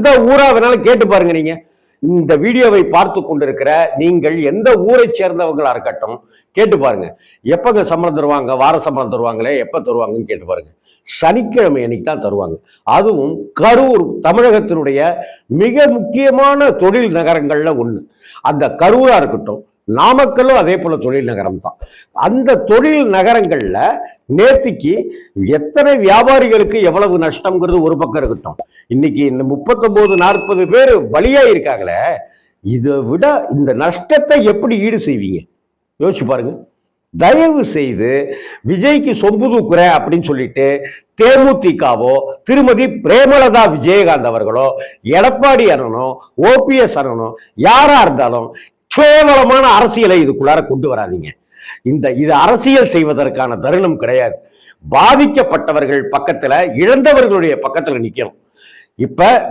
எந்த ஊரா வேணாலும் கேட்டு பாருங்க. நீங்க இந்த வீடியோவை பார்த்து கொண்டிருக்கிற நீங்கள் எந்த ஊரை சேர்ந்தவங்களா இருக்கட்டும் கேட்டு பாருங்க. எப்பங்க சம்பளம் தருவாங்க, வார சம்பளம் தருவாங்களே, எப்ப தருவாங்கன்னு கேட்டு பாருங்க. சனிக்கிழமை அன்னைக்கு தான் தருவாங்க. அதுவும் கரூர் தமிழகத்தினுடைய மிக முக்கியமான தொழில் நகரங்கள்ல ஒண்ணு. அந்த கரூரா இருக்கட்டும், நாமக்கல்லும் அதே போல தொழில் நகரம் தான். அந்த தொழில் நகரங்கள்ல நேத்திக்கு எத்தனை வியாபாரிகளுக்கு எவ்வளவு நஷ்டம்ங்கிறது ஒரு பக்கம் இருக்கட்டும். இன்னைக்கு இந்த 39-40 பேர் பலியா இருக்காங்களே, இதை விட இந்த நஷ்டத்தை எப்படி ஈடு செய்வீங்க? யோசிச்சு பாருங்க. தயவு செய்து விஜய்க்கு சொம்பு தூக்குற அப்படின்னு சொல்லிட்டு தேமுதிகவோ திருமதி பிரேமலதா விஜயகாந்த் அவர்களோ எடப்பாடி அண்ணனோ ஓபிஎஸ் அண்ணனோ யாரா இருந்தாலும் கேவலமான அரசியலை இதுக்குள்ளார கொண்டு வராதீங்க. இது அரசியல் செய்வதற்கான தருணம் கிடையாது. பாதிக்கப்பட்டவர்கள் பக்கத்துல, இழந்தவர்களுடைய பக்கத்துல நிக்கணும். இப்ப